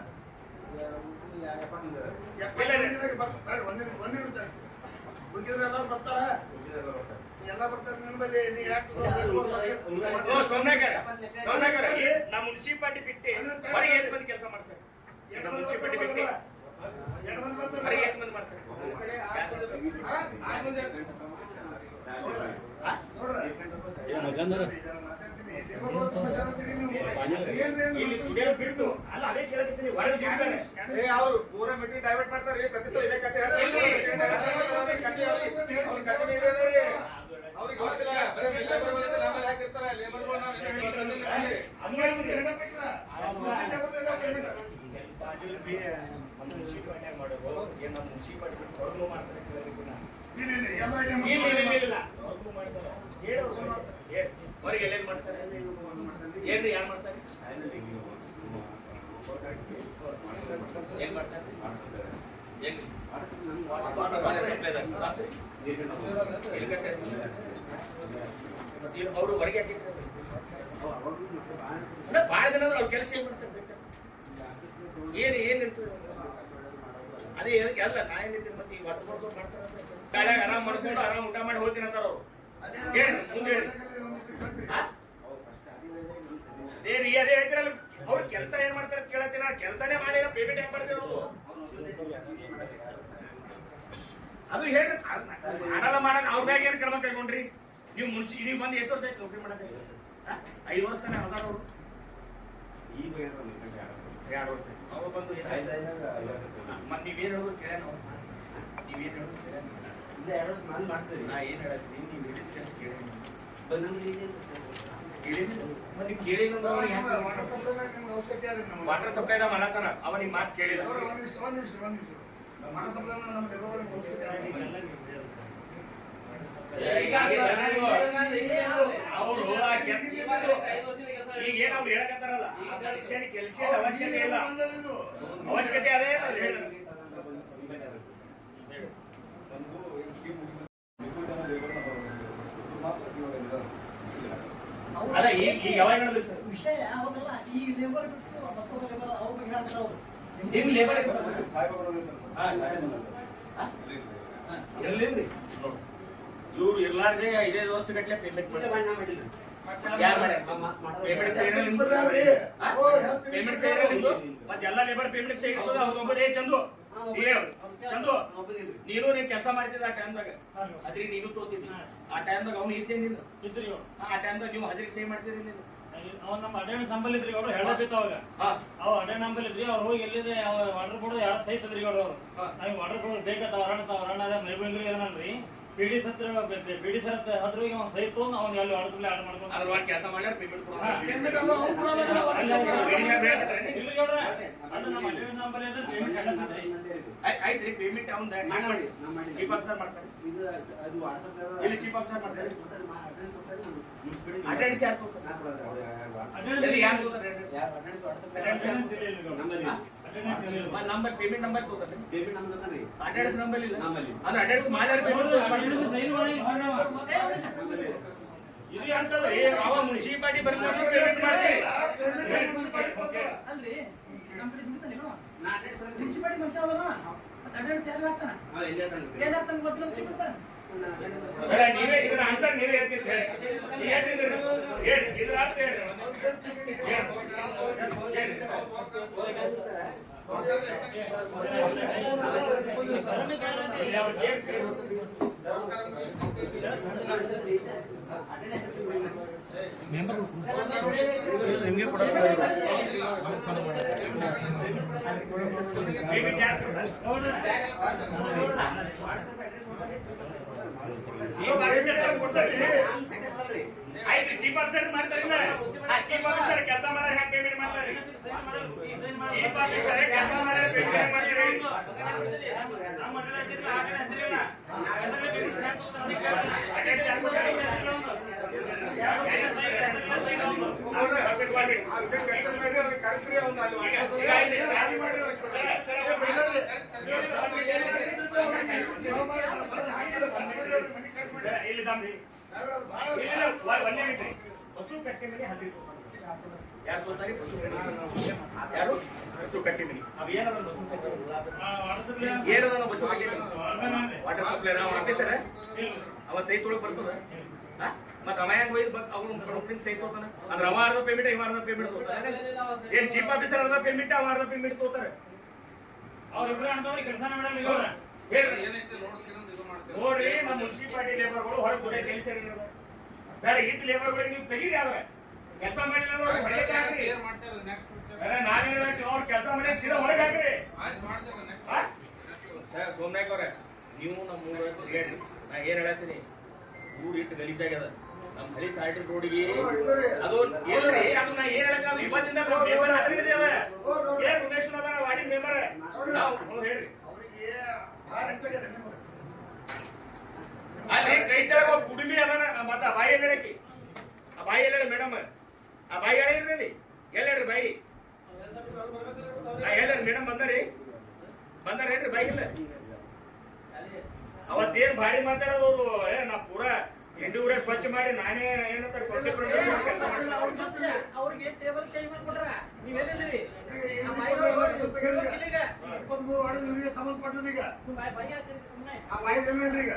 ಉಳ್ಕಿದ್ರೆ ಎಲ್ಲ ಬರ್ತಾರ. ಎಲ್ಲ ಬರ್ತಾರೆ ನಿಮ್ಮಲ್ಲಿ. ನೀ ಯಾಕೆ ನಮ್ಮ ಮುನ್ಸಿಪಾಲಿಟಿ ಬಿಟ್ಟು ಹೊರಗೆ ಎಷ್ಟು ಮಂದಿ ಕೆಲಸ ಮಾಡ್ತಾರೆ? ನಮ್ಮ ಮುನ್ಸಿಪಾಲಿಟಿ ಬಿಟ್ಟು ಹೊರಗೆ ಎಷ್ಟು ಮಂದಿ ಮಾಡ್ತಾರೆ? ಬಿಟ್ಟು ಅಲ್ಲ ಅದೇ ಕೇಳಕತ್ತೀನಿ. ಅವ್ರು ಪೂರಾ ಮೀಟಿಂಗ್ ಡೈವರ್ಟ್ ಮಾಡ್ತಾರೆ. ಪ್ರತಿ ಸಲ ಇದೇ ಕತೆ ಅವ್ರಿಗೆ ಗೊತ್ತಿಲ್ಲ. ಬರೀ ಲೇಬರ್ ನಮ್ಮಲ್ಲಿ ಹಾಕಿರ್ತಾರೆ. ಲೇಬರ್ಗಳು ನಾವು ಮುನ್ಸಿಪಾಲಿಟಿ ಮಾಡೋದು ಏನ್ ನಮ್ಮ ಮುನ್ಸಿಪಾಲಿಟಿ ಬಿಟ್ಟು ಹೊರಗೂ ಮಾಡ್ತಾರೆ. ಹೊರಗೆ ಎಲ್ಲೇನ್ ಮಾಡ್ತಾರೆ? ಏನ್ರಿ ಯಾರು ಮಾಡ್ತಾರೆ? ಏನ್ ಮಾಡ್ತಾರೆ? ಅವರು ಹೊರಗೆ ಹಾಕಿರ್ತಾರೆ. ಬಹಳ ದಿನ ಅವ್ರ ಕೆಲಸ ಏನ್ ಮಾಡ್ತಾರೆ? ಏನ್ ಇರ್ತದೆ ಅದೇ ಅಲ್ಲ. ನಾ ಏನಿದ್ದೀನಿ ಮತ್ತೆ ಈ ವಾಟರ್ ಬಾಟಲ್ ಮಾಡ್ತಾರೆ. ಗಾಳ್ಯಾಗ ಆರಾಮ್ ಮಾಡ್ಕೊಂಡು ಆರಾಮ್ ಊಟ ಮಾಡಿ ಹೋಗ್ತೀನಿ ಅಂತಾರ ಅವ್ರು. ಹೇಳಿ ಮುಂದೆ ಹೇಳಿ. ಅದೇ ಹೇಳ್ತಿರಲ್ಲ ಅವ್ರ ಕೆಲಸ ಏನ್ ಮಾಡ್ತಾರೆ ಕೇಳತ್ತೀನಿ. ಕೆಲಸನೇ ಮಾಡಿಲ್ಲ ಪೇಮೆಂಟ್ ಹೆಂಗ್ ಮಾಡ್ತೀರ ಅವ್ರು? ಅದು ಹೇಳ್ರಿ ಮಾಡಲ್ಲ ಅವ್ರ ಮ್ಯಾಗ ಏನ್ ಕ್ರಮ ಕೈಗೊಂಡ್ರಿ ನೀವು? ನೀವು ಬಂದು ಎಷ್ಟು ವರ್ಷ ಆಯ್ತು ನೌಕರಿ ಮಾಡಕ್ಕೆ? 5 ವರ್ಷ ತಾನೇ ಅದಾರ ಅವರು. ಈಗ 2 ವರ್ಷ ಅವ ಬಂದು ಮತ್ತೆ ನೀವೇನು ಹೇಳೋದು ಕೇಳ ನಾವು. ನೀವೇನು ಹೇಳೋದು ಕೇಳ ಮಾಡ್ತೀರಿ. ನಾ ಏನ್ ಹೇಳತ್ತೀನಿ ನೀವು ಹೇಳಿದ ಕೆಲಸ ಕೇಳಿ ವಾಟರ್ ಸಪ್ಲೈದ ಮಾಡತ್ತಾನ ಅವ ನಿಮ್ ಮಾತು ಕೇಳಿಲ್ಲ. ಅವರು ಈಗ ಏನ್ ಅವ್ರು ಹೇಳಕತ್ತಾರಲ್ಲ ಕೆಲಸ ಅವಶ್ಯಕತೆ ಇಲ್ಲ. ಅವಶ್ಯಕತೆ ಅದೇ ಹೇಳ. ಅಲ್ಲ ಈಗ ಯಾವಾಗ ಹೇಳಿದ್ರಿ ಸರ್ ವಿಷಯ ಅವಲ್ಲ. ಈ ಲೇಬರ್ ಬಿಟ್ಟು ಮತ್ತೊಬ್ಬ ಲೇಬರ್ ಅವ್ರ ಬಗ್ಗೆ ಹೇಳ್ತಾರೆ ಅವರು. ನಿಮ್ ಲೇಬರ್ ಎಲ್ಲಿದ್ರಿ ಇವ್ರು ಇರ್ಲಾರ್ದೆ 5 ವರ್ಷ ಗಟ್ಲೆ ಪೇಮೆಂಟ್ ಮಾಡ್ತಾರೆ. ಪೇಮೆಂಟ್ ಮತ್ತೆ ಎಲ್ಲ ಲೇಬರ್ ಪೇಮೆಂಟ್ ಸಿಗ್ತದ. ಅವ್ರೊಬ್ಬರೇ ಚಂದು ಚಂದು ನೀನು ನೀನ್ ಕೆಲಸ ಮಾಡ್ತಿದ್ದ ಆ ಟೈಮ್ದಾಗ ಅದ್ರಿ ನೀನು ತೋತಿದ್ದಿ. ಆ ಟೈಮ್ದಾಗ ಅವ್ನು ಇದ್ದೇನಿಲ್ಲ. ಆ ಟೈಮ್ದಾಗ ನೀವು ಹಜರಿ ಸೇವ್ ಮಾಡ್ತೀರಿ. ಅವ್ನು ನಮ್ಮ ಅಟೆಂಡೆನ್ಸ್ ನಂಬಲ್ ಇದ್ರಿ ಅವ್ರು ಹೇಳಬೇಕ ಅವಾಗ ಅವ್ ಅಟೆಂಡ್ ನಂಬಲ್ ಇದ್ರಿ ಅವ್ರು ಹೋಗಿ ಎಲ್ಲಿದೆ ವಾಟರ್ ಬೋರ್ಡ್ ಯಾರು ಸಹಿಸದ್ರಿ ಅವ್ರು ನಾವ್ ವಾಟರ್ ಬೋರ್ಡ್ ಬೇಕಂತ ಅವರಣ್ಣ ಮೈಬಂಗ್ರಿ ಏನಲ್ರಿ ಪಿಡಿ ಸತ್ರ ಹತ್ರ ಹೋಗಿ ಅವ್ನು ಸಹಿ ತೊಗೊಂಡು ಅವ್ನು ಅಲ್ಲಿ ವಾಟರ್ ಆರ್ಡರ್ ಮಾಡ್ಕೊಂಡು ಅದ್ರ ಒಂದು ಕೆಲಸ ಮಾಡ್ಯಾರ ಪೇಮೆಂಟ್ ನಮ್ಮ ಅಟೆಂಡೆನ್ಸ್ ನಂಬಲ್ ಇದ್ರೆ ಪೇಮೆಂಟ್ ಆಯ್ತ್ರಿ. ಪೇಮೆಂಟ್ ಅವ್ನ ಚೀಫ್ ಆಫೀಸರ್ ಮಾಡ್ತಾರೆ. ಇಲ್ಲಿ ಚೀಫ್ ಆಫೀಸರ್ ಮಾಡ್ತಾರೆ. ಅಟೆಂಡೆನ್ಸ್ ಯಾರು ನಂಬರ್ ಪೇಮೆಂಟ್ ನಂಬರ್ ತಗೋತಾರೆ. ಅಟೆಂಡೆನ್ಸ್ ನಂಬರ್ ಇಲ್ಲ ಅದು ಅಟೆಂಡೆನ್ಸ್ ಮಾಡ್ಯಾರ ಇದು ಅಂತಂದ್ರೆ ಅವ ಮುನ್ಸಿಪಾಲಿಟಿ ಬರ್ತಾರೆ ಪೇಮೆಂಟ್ ಮಾಡ್ತೀರಿ. ಅಲ್ರಿ ನಮ್ಮ ಕಡೆ ದುಡಿತಾನಿಲ್ಲ ಮುನ್ಸಿಪಾಲಿಟಿ ಮನುಷ್ಯ ಅವಲ್ಲ. ಮತ್ತೆ ಅಟೆಂಡೆನ್ಸ್ ಯಾರು ಹಾಕ್ತಾನ ಏನ್ ಹಾಕ್ತಾನ ಗೊತ್ತಿಲ್ಲ ಸಿಗ್ತಾನ. ನೀವೇ ಇದರ ಆನ್ಸರ್ ನೀವೇ ಹೇಳ್ತಿದ್ರಿ. ಇದ್ರ ಅರ್ಥ ಹೇಳಿ. ಆಯ್ತು ಚೀಫ್ ಆಫೀಸರ್ ಮಾಡ್ತಾರಿಲ್ಲ. ಆ ಚೀಫ್ ಆಫೀಸರ್ ಕೆಲಸ ಮಾಡಿದ್ರೆ ಹ್ಯಾಂಗ ಪೇಮೆಂಟ್ ಮಾಡ್ತಾರೆ? ಚೀಫ್ ಆಫೀಸರ್ ಕೆಲಸ ಮಾಡಿದ್ರೆ ಪೇಮೆಂಟ್ ಮಾಡ್ತಾರೆ. ಇಲ್ಲಿ ತಮ್ರಿ ಒಂದೇ ಬಿಟ್ರಿ ಬಸ್ಸು ಕಟ್ಟಿ ಮನೆ ಹಲ್ರಿ ಯಾರು ಗೊತ್ತಾಗಿ ಬಸ್ಸು ಯಾರು ಬಸ್ಸು ಕಟ್ಟಿ ಮನೆ ಅವ್ ಏನದ ಬಸ್ಸು ಏನದ ಬಸ್ಸು ಕಟ್ಟಿ ವಾಟರ್ ಸಪ್ಲೈ ಆಫೀಸರ್ ಅವ ಸೈ ತೊಳಕ್ ಬರ್ತದ. ಮತ್ತೆ ಅವ ಹೆಂಗ್ ಒಯ್ದು ಅವ್ನು ಕಂಪ್ನಿ ಸೈ ತೋತಾನ ಅಂದ್ರೆ ಅವ ಅರ್ಧ ಪೇಮೆಂಟ್ ಇವ ಅರ್ಧ ಪೇಮೆಂಟ್ ತೋತಾನೆ. ಏನ್ ಚೀಫ್ ಆಫೀಸರ್ ಅರ್ಧ ಪೇಮೆಂಟ್ ಅವ ಅರ್ಧ ಪೇಮೆಂಟ್ ತೋತಾರೆ. ಅವ್ರಿಬ್ರು ಅಣ್ಣ ಕೆಲಸ ಮಾಡಲ್ಲ ನೋಡ್ರಿ ನಮ್ಮ ಮುನ್ಸಿಪಾಲಿಟಿ ಲೇಬರ್ಗಳು ಹೊರಗೆ ದುಡಿಯೋ ಕೆಲಸ ಬೇಡ. ಇದ್ ಲೇಬರ್ಗಳಿಗೆ ನೀವು ತೆಗೀರಿ. ಆದ್ರೆ ಕೆಲಸ ಮಾಡಿಲ್ಲ ನಾವೇನ್ ಹೇಳ್ತೀವಿ ಅವ್ರು ಕೆಲಸ ಮಾಡಿ ಸೀದಾ ಹೊರಗೆ ಹಾಕ್ರಿ. ಸೋಮನಾಯ್ಕ ಅವ್ರೆ ನೀವು ನಮ್ಮ ಹೇಳ್ರಿ. ನಾ ಏನ್ ಹೇಳತ್ತೀನಿ ಊರು ಇಟ್ಟು ಗಲೀಜಾಗ್ಯದ. ನಮ್ಮ ಹಳಿ ಸಾಲ್ಟಿ ರೋಡಿಗೆ ಅದು ಎಲ್ರಿ ಅದು ನಾ ಏನ್ ಹೇಳಕ್ ಅದು ಇವತ್ತಿಂದ ಏನ್ ಉಮೇಶ್ ಅದ ವಾರ್ಡಿನ ಮೆಂಬರ್ ಹೇಳ್ರಿ. ಅಲ್ಲಿ ಕೈ ತೆಳಗ ಕುಡುಮಿ ಅದಾರ ಮತ್ತ ಆ ಬಾಯಿ ಹೇಳಕಿ ಆ ಬಾಯಿ ಹೇಳ ಮೇಡಮ್ ಆ ಬಾಯಿ ಹೇಳಿರ್ರಿ ಎಲ್ಲೇಳ್ರಿ ಬಾಯಿ ಹೇಳ್ರಿ ಮೇಡಮ್ ಬಂದಾರಿ ಹೇಳ್ರಿ ಬಾಯಿ ಇಲ್ಲ. ಅವತ್ತೇನ್ ಭಾರಿ ಮಾತಾಡೋದು ನಾ ಪೂರಾ ಇಂಡಿ ಊರೇ ಸ್ವಚ್ಛ ಮಾಡಿ ನಾನೇ ಏನಂತಾರೆ ಅವ್ರಿಗೆ ಟೇಬಲ್ ಚೇಂಜ್ ಮಾಡ್ಕೊಟ್ರ ನೀವೆಲ್ಲಿದ್ರಿ? 23 ವಾರ್ಡ್ ಇವರಿಗೆ ಸಂಬಂಧಪಟ್ಟದ ಈಗ ಬಗೆಹರಿಸಿದ್ರೆ ಸುಮ್ಮನೆ ಆ ಮಾಹಿತಿ ಇಲ್ರಿ ಈಗ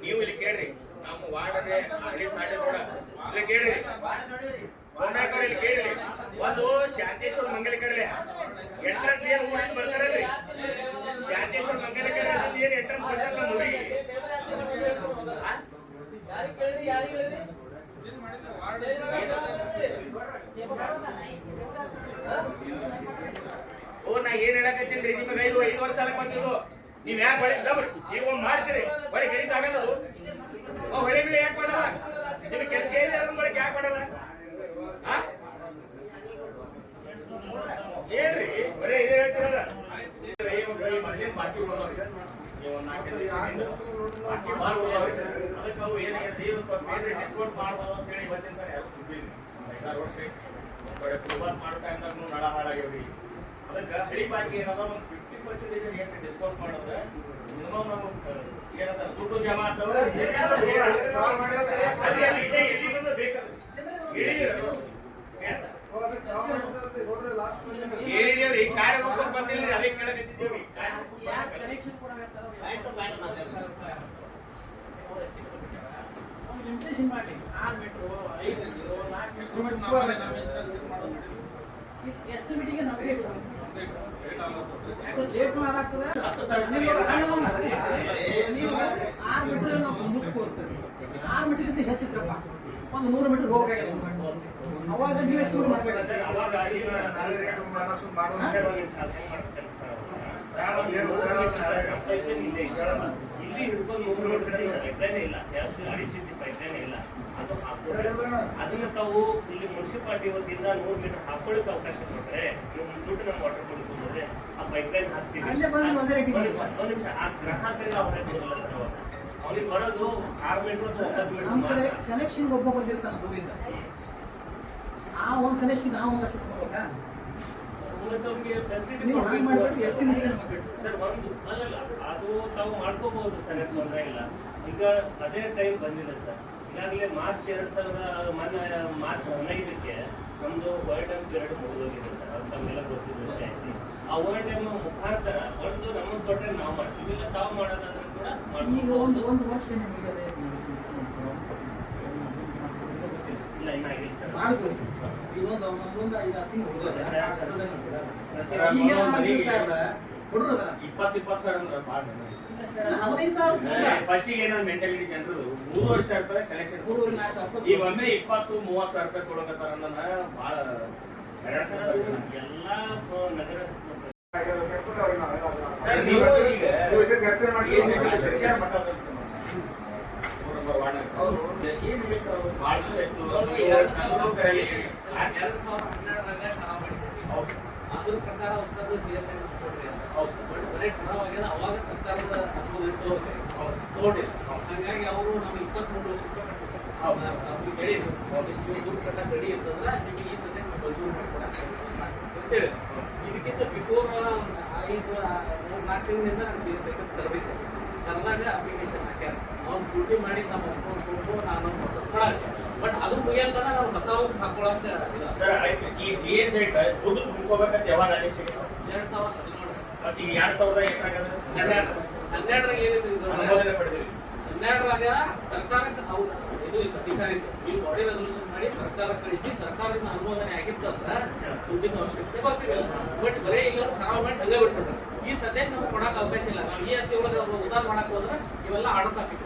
ನೀವು ಇಲ್ಲಿ ಕೇಳ್ರಿ ನಮ್ಮ ವಾರ್ಡ್ ಇಲ್ಲಿ ಕೇಳ್ರಿ ಸೋಮನಾಯ್ಕರ್ ಇಲ್ಲಿ ಕೇಳ್ರಿ ಒಂದು ಶಾಂತೇಶ್ವರ ಮಂಗಲಿಕರ್ಲೆ ಎಂಟ್ರೆನ್ಸ್ ಏನ್ ಊರಿಂದ ಬರ್ತಾರಲ್ರಿ ಶಾಂತೇಶ್ವರ ಮಂಗಲಿಕರ್ ಏನ್ ಎಂಟ್ರೆನ್ಸ್ ಬರ್ತಾರ ನಮ್ಮ ಊರಿಗೆ ಓ ನಾ ಏನ್ ಹೇಳಕತ್ತೀನ್ರಿ ನಿಮಗೆ 5 ವರ್ಷ ಸಾಲ ಬಂದಿದ್ದು ನೀವ್ ಯಾಕೆ ಹೊಳೆ ಈಗ ಒಮ್ಮೆ ಮಾಡ್ತೀರಿ ಹೊಳೆ ಗರೀಸ್ ಆಗಲ್ಲ ಅದು ಹೊಳೆ ಮೇಲೆ ಯಾಕೆ ಮಾಡಲ್ಲ ನಿಮ್ಗೆ ಕೆಲಸ ಇದೆ ಅದನ್ನ ಬಳಕೆ ಯಾಕೆ ಮಾಡಲ್ಲ ಏನ್ರಿ ಬರೇ ಇದೇ ಹೇಳ್ತೀರಲ್ಲ ಅದಕ್ಕೆ ಅವ್ರು ಏನಾಗಿದೆ ಡಿಸ್ಕೌಂಟ್ ಮಾಡ್ಬೋದು ಅಂತ ಹೇಳಿ ಬಂದಿರ್ತಾರೆ ಯಾರು ಸುದ್ದಿಲ್ಲ 5-6 ವರ್ಷ ಮಾಡೋ ಟೈಮ್ದಾಗ ನಳ ಹಾಳಾಗ್ಯಾವ್ರಿ ಅದಕ್ಕೆ ಹಳಿ ಬಾಕಿ ಏನದ ಒಂದು 50% ಏನು ಡಿಸ್ಕೌಂಟ್ ಮಾಡಿದ್ರೆ ಮಿನಿಮಮ್ ನಮಗೆ ಏನದ ದುಡ್ಡು ಜಮಾ ಆಗ್ತವೆ ಎಲ್ಲಿ ಬಂದ ಬೇಕಾದ್ರೆ ಹೇಳಿದೇವ್ರಿ ಕಾರ್ಯಕ್ರಮ ಬಂದಿಲ್ರಿ ಅದೇ ಕೇಳಕತ್ತಿದ್ದೇವ್ರಿ ಕನೆಕ್ಷನ್ ಲಿಮಿಟೇಷನ್ ಮಾಡಿ 6 ಮೀಟರ್ 5 ಮೀಟರ್ 4 ಎಷ್ಟು ಮೀಟಿಂಗ್ ನಮಗೆ ಲೇಟ್ ಮಾಡಾಗ್ತದೆ ನೀವು 6 ಮೀಟರ್ ನಾವು ಮುಗಿಸ್ಕೊಡ್ತೇವೆ 6 ಮೀಟರ್ಗಿಂತ ಹೆಚ್ಚಿದ್ರಪ್ಪ ಒಂದು 100 ಮೀಟರ್ ಹೋಗ್ಬೇಕಾಗಿಲ್ಲ ಅವಾಗ ನೀವು ಎಷ್ಟು ದೂರ ಮಾಡ್ಬೇಕು ಇಲ್ಲಿ ಹಿಡ್ಕೊಂಡು ಪೈಪ್ಲೈನ್ ಇಲ್ಲ ಜಾಸ್ತಿ ಅಡಿಚಿಂಚಿ ಪೈಪ್ಲೈನ್ ಇಲ್ಲ ಅದು ಅದನ್ನ ತಾವು ಇಲ್ಲಿ ಮುನ್ಸಿಪಾಲಿಟಿ ವತಿಯಿಂದ 100 ಮೀಟರ್ ಹಾಕೊಳ್ಳಿಕ್ಕೆ ಅವಕಾಶ ಕೊಟ್ಟರೆ ದುಡ್ಡು ನಮ್ಮ ವಾಟರ್ ಕೊಡ್ತಂದ್ರೆ ಆ ಪೈಪ್ಲೈನ್ ಹಾಕ್ತೀವಿ ಒಂದು ನಿಮಿಷ ಆ ಗ್ರಾಹಕರಿಗೆ ಅವರೇ ಕೊಡೋದಿಲ್ಲ ಸರ್ ಅವಾಗ ಅವ್ರಿಗೆ ಬರೋದು 6 ಮೀಟರ್ 9 ನಮ್ಮ ಕಡೆ ಮೀಟರ್ ಕನೆಕ್ಷನ್ ಒಬ್ಬ ಬಂದಿರ್ತಾನೆ ದೂರಿಂದ ಆ ಒಂದು ಕನೆಕ್ಷನ್ ನಾವು ಒಂದು ಅಷ್ಟು ಕೊಡ್ಬೇಕಾ ನೀವು ಹಾಗೆ ಮಾಡ್ಬಿಟ್ಟು ಎಷ್ಟು ಮೀಟಿಂಗ್ ಮಾಡ್ಬೇಕು ಸರ್ ಒಂದು ಅಲ್ಲಲ್ಲ ಅದು ತಾವು ಮಾಡ್ಕೋಬಹುದು ಸರ್ ತೊಂದರೆ ಇಲ್ಲ ಈಗ ಅದೇ ಟೈಮ್ ಬಂದಿದೆ ಸರ್ ಈಗಾಗಲೇ ಮಾರ್ಚ್ 2000 ಮೊನ್ನೆ ಮಾರ್ಚ್ 15ಕ್ಕೆ ನಮ್ದು ವರ್ಲ್ಡ್ ಟೈಮ್ ಪೀರಿಯಡ್ ಮುಗಿದೋಗಿದೆ ಸರ್ ಅದು ತಮಗೆಲ್ಲ ಗೊತ್ತಿದ್ದ ವಿಷಯ ಐತಿ ಆ ವರ್ಲ್ಡ್ ಟೈಮ್ ಮುಖಾಂತರ ಒಂದು ನಮಗೆ ಕೊಟ್ಟರೆ ನಾವು ಮಾಡ್ತೀವಿ ಇಲ್ಲ ತಾವು ಮಾಡೋದಾದ್ರೆ ಕೂಡ ಈಗ ಮಾಡ್ಬೋದು ಒಂದು ವರ್ಷ ನಿಮಗೆ ಅದೇ ಇಲ್ಲ ಇನ್ನಾಗಿಲ್ಲ ಸರ್ ಮಾಡ್ಬೋದು ಇದೊಂದು 5-6 ತಿಂಗಳು ಈಗ ಹುಡುಗರ 20 ಸಾವಿರ ಅಂದ್ರೆ ಭಾಳ 15,000 ಫಸ್ಟಿಗೆ ಏನೋ ಮೆಂಟಾಲಿಟಿ ಜನರದು 3 ಸಾವಿರ ರೂಪಾಯಿ ಕಲೆಕ್ಷನ್ ಈಗ ಒಮ್ಮೆ 20-30 ಸಾವಿರ ರೂಪಾಯಿ ಕೊಡಕತ್ತಾರ ಭಾಳ ಎಲ್ಲ ನಗರ ಚರ್ಚೆ ಮಾಡಿ ಶಿಕ್ಷಣ ಮಟ್ಟ ಭಾಳ ಅದ್ರ ಪ್ರಕಾರ ಹೊಸದು CSI ಕೊಡ್ರಿ ಅಂತ ಬಟ್ ಬರೀ ಪರವಾಗಿಲ್ಲ ಅವಾಗ ಸರ್ಕಾರದ ಅನುಮೋದನೆ ತಗೊಂಡಿಲ್ಲ ಹಾಗಾಗಿ ಅವರು ನಮ್ಗೆ 23 ಲಕ್ಷ ರೂಪಾಯಿ ಅವ್ರಿಗೆ ಹೇಳಿದ್ರು ಇಷ್ಟು ದುಡ್ಡು ಕಟ್ಟಕ್ಕೆ ರೆಡಿ ಇರ್ತಂದ್ರೆ ನಿಮ್ಗೆ ಈ ಸದ್ಯ ಮಂಜೂರು ಮಾಡ್ಕೊಡಕ್ಕೆ ಅಂತೇಳಿ ಇದಕ್ಕಿಂತ ಬಿಫೋರ್ 5-4 ತಿಂಗಳಿಂದ ನಾನು CSI ಕರೆದಿದ್ದೆ ಕರೆದಾಗ ಅಪ್ಲಿಕೇಶನ್ ಹಾಕ್ಯಾರ ನಾವು ಸ್ಕೂಟಿ ಮಾಡಿ ನಮ್ಮ ಒಪ್ಕೊಂಡು ನಾನು ಪ್ರೊಸೆಸ್ ಮಾಡಾಕ್ತೆ ಬಟ್ ಅದು ಮುಗಿಯಂತನ ನಾವು ಹೊಸ ಹಾಕೊಳಕ್ಕೆ ಈ CSI ದುಡ್ಡು ತುಂಬ್ಕೋಬೇಕಂತ ಯಾವಾಗ ಆದೇಶ 2017 ಮತ್ತೆ ಈಗ 2008 12 ಏನಿದೆ ಅನುಮೋದನೆ ಪಡೆದಿರಿ 12 ಸರ್ಕಾರಕ್ಕೆ ಹೌದು ಇದು ಅಧಿಕಾರಿ ಈ ಬಾಡಿ ರೆಸಲ್ಯೂಷನ್ ಮಾಡಿ ಸರ್ಕಾರಕ್ಕೆ ಕಳಿಸಿ ಸರ್ಕಾರದಿಂದ ಅನುಮೋದನೆ ಆಗಿತ್ತಂದ್ರೆ ದುಡ್ಡಿನ ಅವಶ್ಯಕತೆ ಬರ್ತಿರಲಿಲ್ಲ ಬಟ್ ಬರೀ ಈಗ ಖರಾಬ್ ಮಾಡಿ ಹಂಗೆ ಬಿಟ್ಬಿಟ್ರೆ ಈ ಸದ್ಯಕ್ಕೆ ನಮ್ಗೆ ಕೊಡಕ್ಕೆ ಅವಕಾಶ ಇಲ್ಲ ನಾವು ಈ ಆಸ್ತಿ ಒಳಗೆ ಉದ್ದಾರ ಮಾಡಕ್ಕೆ ಹೋದ್ರೆ ಇವೆಲ್ಲ ಆಡೋ ಟಾಪಿಕ್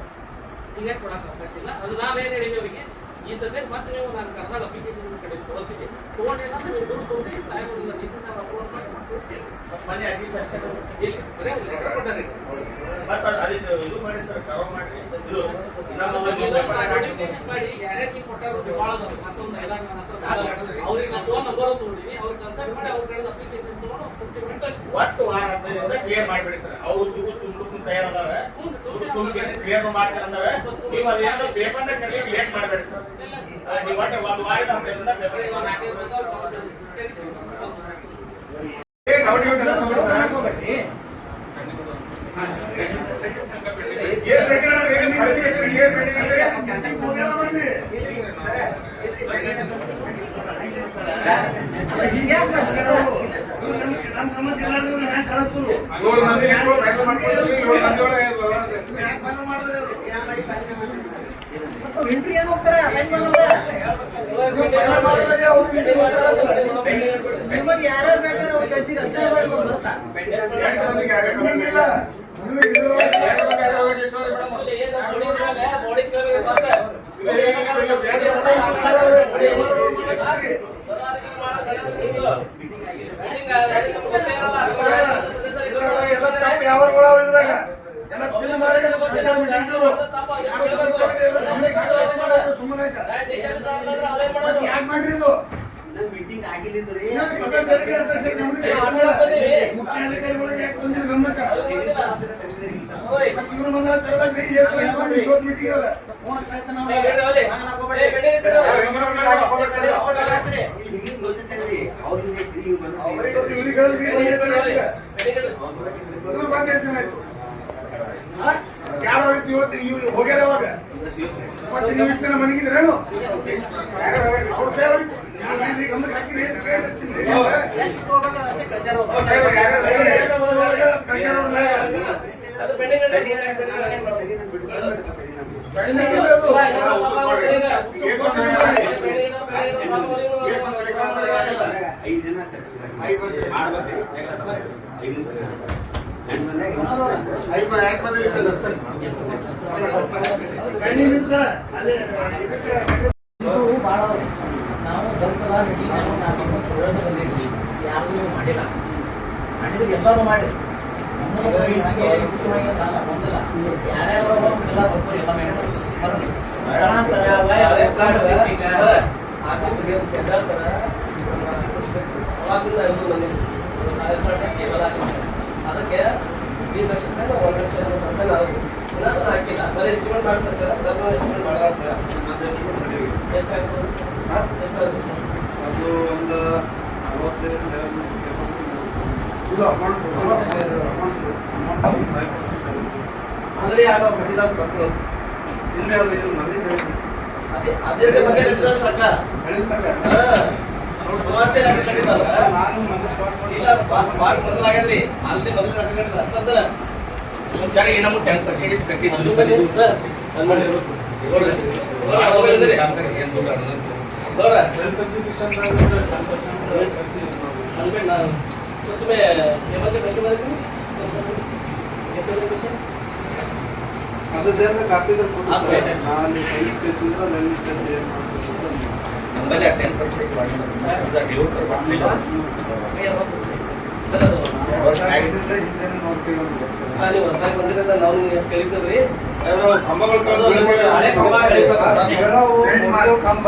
ಹೀಗಾಗಿ ಕೊಡಕ್ಕೆ ಅವಕಾಶ ಇಲ್ಲ ಅದು ನಾವೇನು ಹೇಳಿದ್ವಿ ಅವರಿಗೆ ಈ ಸದ್ಯಕ್ಕೆ ಮತ್ತೆ ನೀವು ನಾನು ಕರ್ನಾಟಕ ಅಪ್ಲಿಕೇಶನ್ ಕಡೆ ತೊಗೊಳ್ತೀನಿ ತೊಗೊಂಡೇನಂದ್ರೆ ನೀವು ದುಡ್ಡು ತೊಗೊಂಡು ಸಾಯಬಲ್ಲ DC ಸಾಹೇಬ್ ಅಪ್ರೂವಲ್ ಮಾಡಿ ಕೊಡ್ತೀವಿ ಮೊನ್ನೆ ಅರ್ಜಿ ಸೆಕ್ಷನ್ ಇಲ್ಲಿ ಬರೀ ಲೆಟರ್ ಕೊಟ್ಟಾರೆ ಮತ್ತೆ ಅದಕ್ಕೆ ಇದು ಮಾಡಿ ಸರ್ ಕವರ್ ಮಾಡಿ ಇದು ನೋಟಿಫಿಕೇಶನ್ ಮಾಡಿ ಯಾರ್ಯಾರಿಗೆ ಕೊಟ್ಟಾರೋ ಭಾಳ ಅದಾವ ಮತ್ತೊಂದು ಅವ್ರಿಗೆ ನಾವು ಫೋನ್ ನಂಬರ್ ತೊಗೊಂಡಿನಿ ಅವ್ರಿಗೆ ಕನ್ಸಲ್ಟ್ ಮಾಡಿ ಅವ್ರ ಕಡೆ ಅಪ್ಲಿಕೇಶನ್ ತೊಗೊಂಡು ಕೊಡ್ತೀವಿ ಒಟ್ಟು 15 ಕ್ಲಿಯರ್ ಮಾಡಿಬಿಡಿ ಸರ್ ಅವ್ರು ದುಡ್ಡು ತಯಾರದಾರ ಕ್ಲಿಯರ್ ಮಾಡ್ತಾರಂದ್ರೆ ನೀವು ಅದೇನೋ ಪೇಪರ್ನ ಕರೆಯಕ್ಕೆ ಲೇಟ್ ಮಾಡಬೇಡಿ ಸರ್ ನೀವು ಒಟ್ಟು ಒಂದು ವಾರದ ಹಾಕ್ಬೇಕು ಏಳು ಮಂದಿ ನಿಂತ್ಕೊಂಡು ಬ್ಯಾಗ್ ಮಾಡ್ಕೊಂಡು 7 ಮಂದಿ ಒಳಗೆ ಎಂಟ್ರಿ ಏನು ಹೋಗ್ತಾರೆ ನಿಮಗೆ ಯಾರ್ಯಾರು ಬೇಕಾದ್ರೆ ಅವ್ರು ಕಳಿಸಿರಿ ಅಷ್ಟೇ ಬರ್ತಾ 8 ಮಂದಿಗೆ ಯಾರಿಲ್ಲ ನೀವು ಇದ್ರೊಳಗೆ ಯಾರು ಬೇಕಾದ್ರೆ ಹೋಗಿ ಎಷ್ಟು ಮೀಟಿಂಗ್ ಆಗಿಲ್ಲಿದ್ರಿ ಮುಖ್ಯಾಧಿಕಾರಿಗಳಿಗೆ ಯಾಕೆ ತಂದಿರಿ ಗಮನಕ್ಕೆ ಇವ್ರು ಬಂದ ಹೋಗ್ಯಾರ ಅವಾಗ ಮತ್ತೆ ನೀವು ಇಷ್ಟ ಮನೆಗಿದ್ರೇನು ಅವ್ರ ಸೇವರಿ ಗಮನಕ್ಕೆ ಹಾಕಿರಿ ನಾವು ಕೆಲಸದ ಮೀಟಿಂಗ್ ಯಾರು ಮಾಡಿಲ್ಲ ಮಾಡಿದ್ರೆ ಎಲ್ಲರೂ ಮಾಡಿ ಹಾಗೆ ಮುಖ್ಯವಾಗಿ ಬಂದಿಲ್ಲ ಯಾರ್ಯಾರು ಎಲ್ಲ ಬರ್ತಾರೆ ಅದಕ್ಕೆ 3 ಲಕ್ಷ ರೂಪಾಯಿ 1 ಲಕ್ಷ ಸಂತಾನ ಏನಾದ್ರೂ ಹಾಕಿಲ್ಲ ಬರೀ ಎಸ್ಟಿಮೇಟ್ ಮಾಡ್ತಾರೆ ಸರ್ ಸರ್ವ ಎಸ್ಟಿಮೇಟ್ ಮಾಡಲ್ಲ ಎಷ್ಟು ಅದು ಒಂದು 45 ಆಲ್ರೆಡಿ ಆಗೋ ಬಡ್ಡಿದಾಸ್ ಮಕ್ಕಳು ಇಲ್ಲೇ ಅದು ಇದು ಮಂದಿ ಅದೇ ಬಗ್ಗೆ ಬಡ್ಡಿದಾಸ್ ರೊಕ್ಕ ಸಮಸ್ಯೆ ಕಂಡಿದ್ದಾರ ಇಲ್ಲ ಸ್ಪಾಟ್ ಮೊದಲಾಗ್ಯದ್ರಿ ಅಲ್ಲಿ ಮೊದಲು ರೊಕ್ಕ ಕಂಡಿದ್ದ ಸರ್ ಸರ್ ಏನಮ್ಮ 10% ಕಟ್ಟಿದ್ದು ಸರ್ ನೋಡ್ರ ಅನ್ಬೇಡ ನಾನು तुम्हें केवल कैसे बनेगी ಅದು ದೇವರ ಕಾಪಿ ಕೊಡ್ತಾರೆ ನಾನು ಸೈಜ್ ಕೇಸಿಂದ ನನ್ನ ಇಷ್ಟ ನಮ್ಮಲ್ಲಿ 10% ವಾಟ್ಸ್ಆಪ್ ಇದೆ ಡಿವೋ ಮಾಡ್ಲಿಲ್ಲ ಸರ್ ಅದು ಆಗಿದ್ರೆ ಹಿಂದೆ ನೋಡ್ತೀವಿ ನೀವು ಹೊರತಾಗಿ ಬಂದಿರೋದ ನಾವು ಎಷ್ಟು ಕಲಿತೀವಿ ಕಂಬಗಳು ಹಳೆ ಕಂಬ ಕಂಬ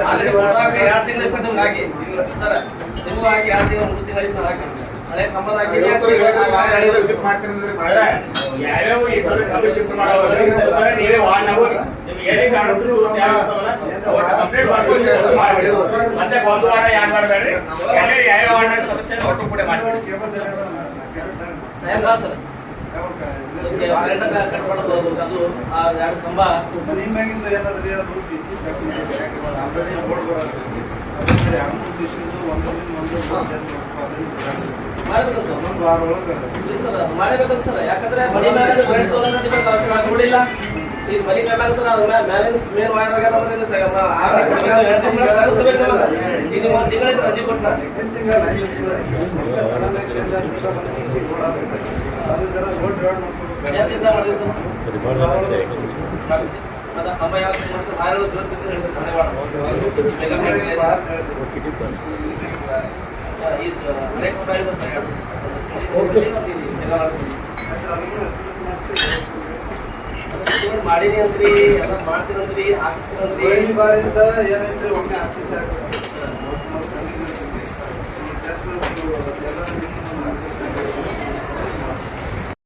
ಆಲ್ರೆಡಿ 2 ತಿಂಗಳ ಸರ್ ಹಾಕಿ ಸರ್ ನೀವು ಹಾಕಿ 2 ತಿಂಗಳ 3 ತಿಂಗಳ ಹಾಕಿ ಹಳೆ ಕಂಬದ ಹಾಕಿ ಯಾವ್ಯಾವ ಈ ಸಲ ಕಬ್ಬು ಶಿಫ್ಟ್ ಮಾಡೋವಾಗ ನೀವೇ ವಾರ್ಡ್ ನಾವು ನಿಮ್ಗೆ ಏನೇ ಕಾಣಿದ್ರು ಒಟ್ಟು ಕಂಪ್ಲೀಟ್ ಮಾಡ್ಕೊಂಡು ಮತ್ತೆ ಒಂದು ವಾರ ಯಾರು ಮಾಡಬೇಡ್ರಿ ಯಾವ್ಯಾವ ವಾರ್ಡ್ ಸಮಸ್ಯೆ ಒಟ್ಟು ಕೂಡ ಮಾಡ್ಬೇಡಿ ಕಟ್ಬಾರ್ದು ಅದು ಆ 2 ಕಂಬ ಮನೆ ಮ್ಯಾಗಿಂದ ಏನಾದ್ರೂ ಅದು ಬಿಸಿ ಚಟ್ನಿ ಆಲ್ರೆಡಿ ಬೋರ್ಡ್ ಬರೋದು ಮಾಡಬೇಕು ಸರ್ ಒಂದು ವಾರ ಒಳಗೆ ಸರ್ ಮಾಡಬೇಕಲ್ಲ ಸರ್ ಯಾಕಂದ್ರೆ ಮನೆ ಮೇಲೆ ಬೆಳೆ ತಗೊಂಡಿಲ್ಲ ಈಗ ಮನೆ ಕಟ್ಟಾಗ್ತಾರೆ ಅದ್ರ ಮೇಲೆ ಬ್ಯಾಲೆನ್ಸ್ ಮೇನ್ ವಾಯರ್ ಆಗ್ಯಾರ ಈಗ ನೀವು 1 ತಿಂಗಳಿಂದ ರಜೆ ಕೊಟ್ಟು ಜಾಸ್ತಿ ದಿವಸ ಮಾಡಿದ್ವಿ ಸರ್ ಅದ ಕಂಬ ಯಾವ ಆರು ಜೋತ್ ಬಿದ್ದು ಹೇಳ್ತಾರೆ ಮಾಡೀನಿ ಅಂದ್ರಿ ಎಲ್ಲ ಮಾಡ್ತೀರಂದ್ರಿ ಹಾಕಿಸ್ತೀರಂದ್ರಿ ಈ ಬಾರಿಂದ ಏನೈತ್ರಿ ಒಮ್ಮೆ ಆಶೀಸ್